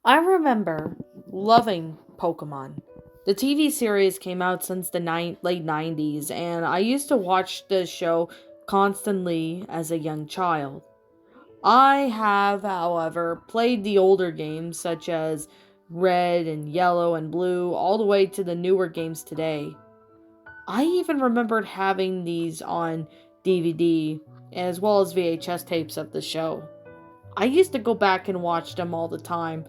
I remember loving Pokemon. The TV series came out since the late 90s, and I used to watch the show constantly as a young child. I have, however, played the older games such as Red and Yellow and Blue, all the way to the newer games today. I even remembered having these on DVD as well as VHS tapes of the show. I used to go back and watch them all the time,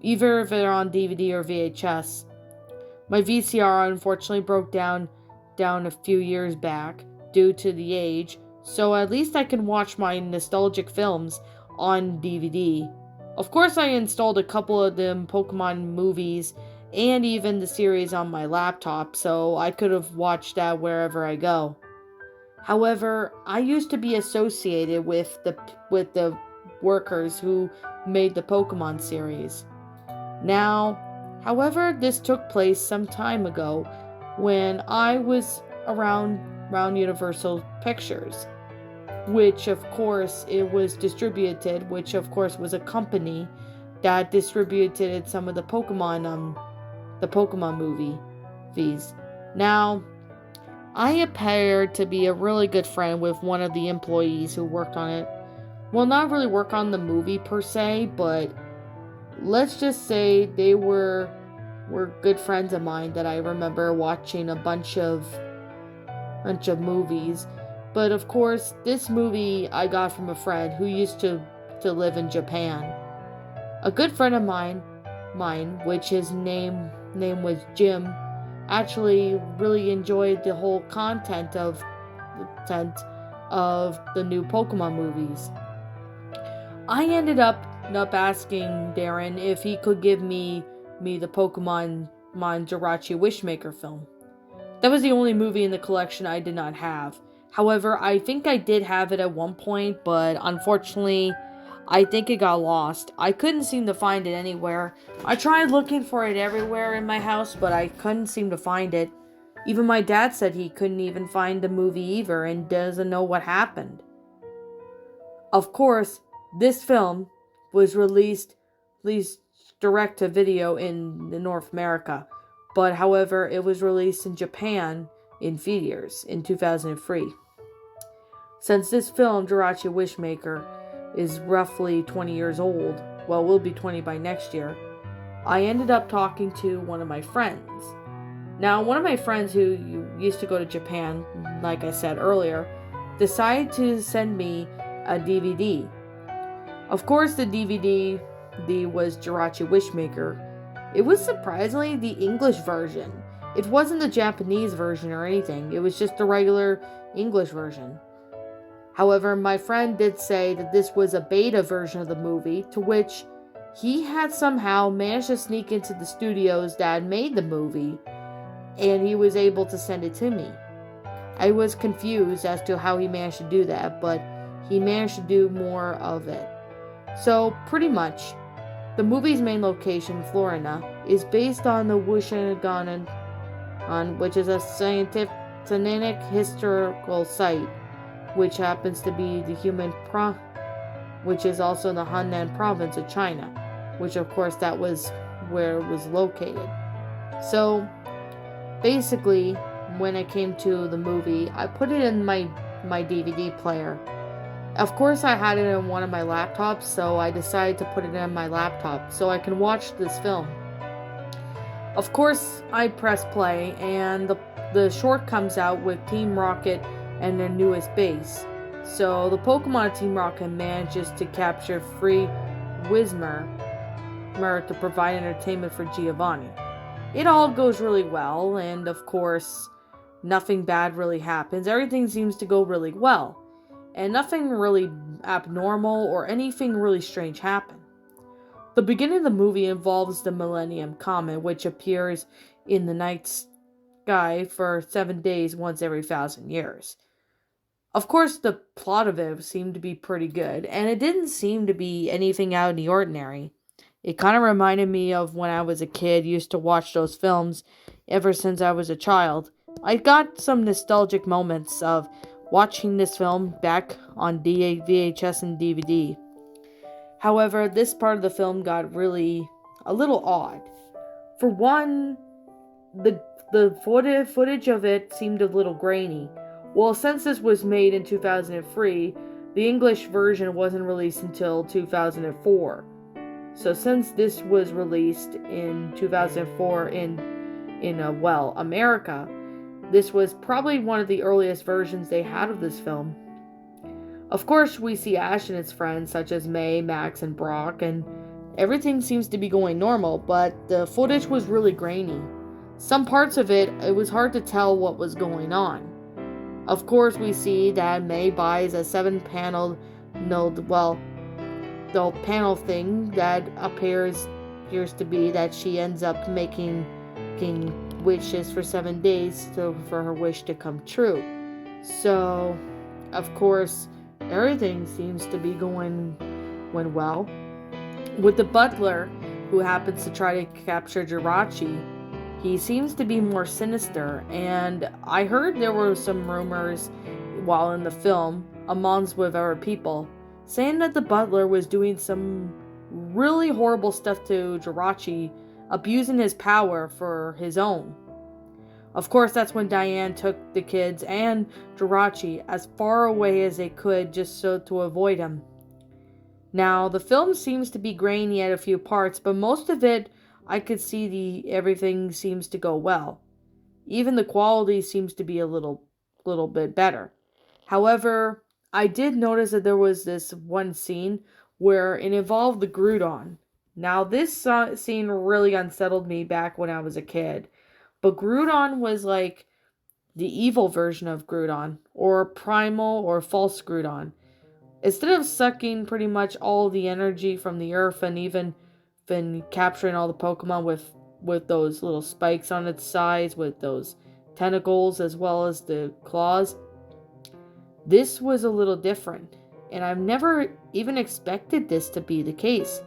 either if they're on DVD or VHS. My VCR unfortunately broke down a few years back due to the age, so at least I can watch my nostalgic films on DVD. Of course, I installed a couple of them Pokemon movies and even the series on my laptop, so I could have watched that wherever I go. However, I used to be associated with the workers who made the Pokemon series. Now, however, this took place some time ago when I was around Universal Pictures, which of course it was distributed, which of course was a company that distributed some of the Pokemon movies. Now, I appeared to be a really good friend with one of the employees who worked on it. Well, not really work on the movie per se, but let's just say they were good friends of mine that I remember watching a bunch of movies. But of course, this movie I got from a friend who used to live in Japan. A good friend of mine, which his name was Jim, actually really enjoyed the whole content of the new Pokemon movies. I ended up asking Darren if he could give me the Pokemon Jirachi Wishmaker film. That was the only movie in the collection I did not have. However, I think I did have it at one point, but unfortunately, I think it got lost. I couldn't seem to find it anywhere. I tried looking for it everywhere in my house, but I couldn't seem to find it. Even my dad said he couldn't even find the movie either and doesn't know what happened. Of course, this film was released direct to video in North America, but however, it was released in Japan in theaters in 2003. Since this film, Jirachi Wishmaker, is roughly 20 years old, well, will be 20 by next year, I ended up talking to one of my friends. Now, one of my friends who used to go to Japan, like I said earlier, decided to send me a DVD. Of course, the DVD was Jirachi Wishmaker. It was surprisingly the English version. It wasn't the Japanese version or anything. It was just the regular English version. However, my friend did say that this was a beta version of the movie, to which he had somehow managed to sneak into the studios that made the movie, and he was able to send it to me. I was confused as to how he managed to do that, but he managed to do more of it. So, pretty much, the movie's main location, Florida, is based on the Wushinagan, which is a scientific historical site, which happens to be which is also in the Hunan province of China, which of course that was where it was located. So, basically, when it came to the movie, I put it in my DVD player. Of course, I had it in one of my laptops, so I decided to put it in my laptop so I can watch this film. Of course, I press play, and the short comes out with Team Rocket and their newest base. So the Pokemon Team Rocket manages to capture free Whismur to provide entertainment for Giovanni. It all goes really well, and of course, nothing bad really happens. Everything seems to go really well, and nothing really abnormal or anything really strange happen. The beginning of the movie involves the Millennium Comet, which appears in the night sky for 7 days once every 1,000 years. Of course, the plot of it seemed to be pretty good, and it didn't seem to be anything out of the ordinary. It kind of reminded me of when I was a kid, used to watch those films ever since I was a child. I got some nostalgic moments of watching this film back on VHS and DVD. However, this part of the film got really a little odd. For one, the footage of it seemed a little grainy. Well, since this was made in 2003, the English version wasn't released until 2004. So since this was released in 2004 in America, this was probably one of the earliest versions they had of this film. Of course, we see Ash and his friends such as May, Max, and Brock, and everything seems to be going normal, but the footage was really grainy. Some parts of it was hard to tell what was going on. Of course, we see that May buys a 7-panel, the panel thing that appears to be that she ends up making wishes for 7 days for her wish to come true. So, of course, everything seems to be going well. With the butler, who happens to try to capture Jirachi, he seems to be more sinister, and I heard there were some rumors while in the film, amongst with other people, saying that the butler was doing some really horrible stuff to Jirachi, abusing his power for his own. Of course, that's when Diane took the kids and Jirachi as far away as they could just so to avoid him. Now, the film seems to be grainy at a few parts, but most of it I could see everything seems to go well. Even the quality seems to be a little bit better. However, I did notice that there was this one scene where it involved the Groudon. Now, this scene really unsettled me back when I was a kid. But Groudon was like the evil version of Groudon, or primal or false Groudon. Instead of sucking pretty much all the energy from the earth and even been capturing all the Pokemon with those little spikes on its sides, with those tentacles as well as the claws, this was a little different. And I've never even expected this to be the case.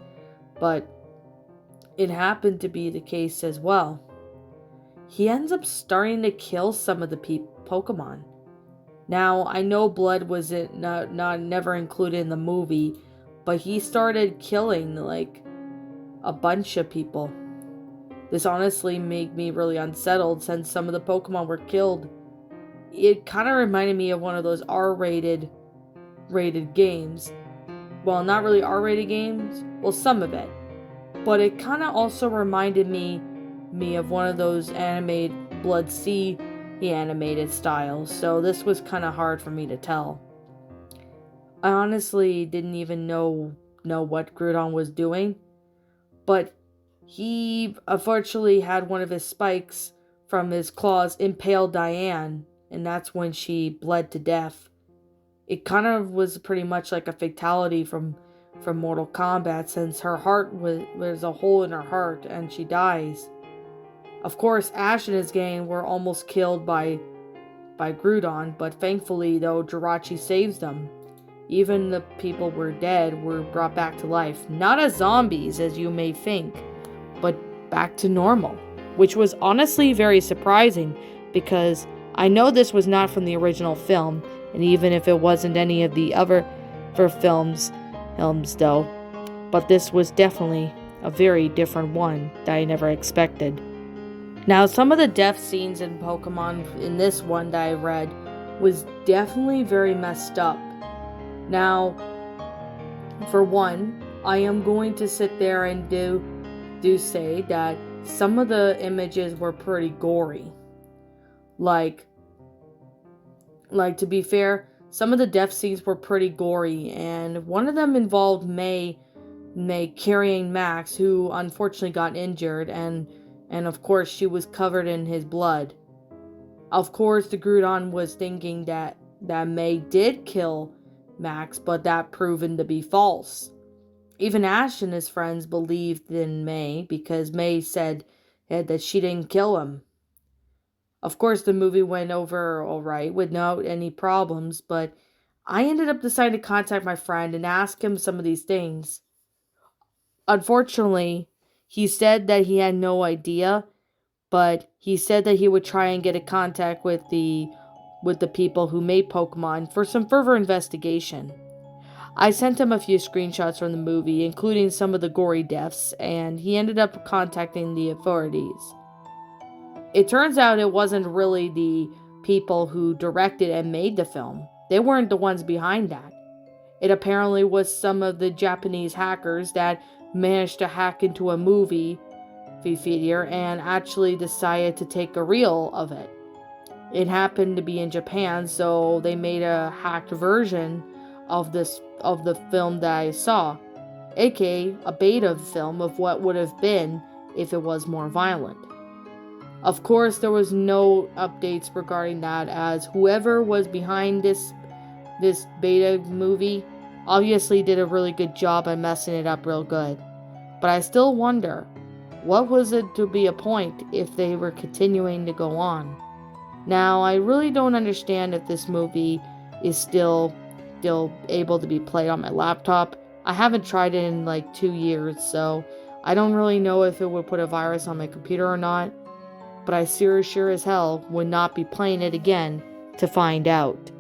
But it happened to be the case as well. He ends up starting to kill some of the Pokemon. Now, I know blood was never included in the movie, but he started killing like a bunch of people. This honestly made me really unsettled since some of the Pokemon were killed. It kind of reminded me of one of those R-rated games. Well, not really R-rated games. Well, some of it. But it kind of also reminded me of one of those animated Blood Sea animated styles. So this was kind of hard for me to tell. I honestly didn't even know what Groudon was doing. But he unfortunately had one of his spikes from his claws impale Diane, and that's when she bled to death. It kind of was pretty much like a fatality from Mortal Kombat, since her heart there's a hole in her heart and she dies. Of course, Ash and his gang were almost killed by Groudon, but thankfully, though, Jirachi saves them. Even the people were dead were brought back to life. Not as zombies, as you may think, but back to normal. Which was honestly very surprising, because I know this was not from the original film, and even if it wasn't any of the other films though, but this was definitely a very different one that I never expected. Now, some of the death scenes in Pokemon in this one that I read was definitely very messed up. Now, for one, I am going to sit there and do say that some of the images were pretty gory. Like to be fair, some of the death scenes were pretty gory, and one of them involved May carrying Max, who unfortunately got injured, and of course she was covered in his blood. Of course, the Groudon was thinking that May did kill Max, but that proven to be false. Even Ash and his friends believed in May because May said that she didn't kill him. Of course, the movie went over alright without any problems, but I ended up deciding to contact my friend and ask him some of these things. Unfortunately, he said that he had no idea, but he said that he would try and get in contact with the people who made Pokemon for some further investigation. I sent him a few screenshots from the movie, including some of the gory deaths, and he ended up contacting the authorities. It turns out it wasn't really the people who directed and made the film. They weren't the ones behind that. It apparently was some of the Japanese hackers that managed to hack into a movie theater and actually decided to take a reel of it. It happened to be in Japan, so they made a hacked version of the film that I saw, aka a beta film of what would have been if it was more violent. Of course, there was no updates regarding that, as whoever was behind this beta movie obviously did a really good job at messing it up real good. But I still wonder, what was it to be a point if they were continuing to go on? Now, I really don't understand if this movie is still able to be played on my laptop. I haven't tried it in like 2 years, so I don't really know if it would put a virus on my computer or not. But I sure as hell would not be playing it again to find out.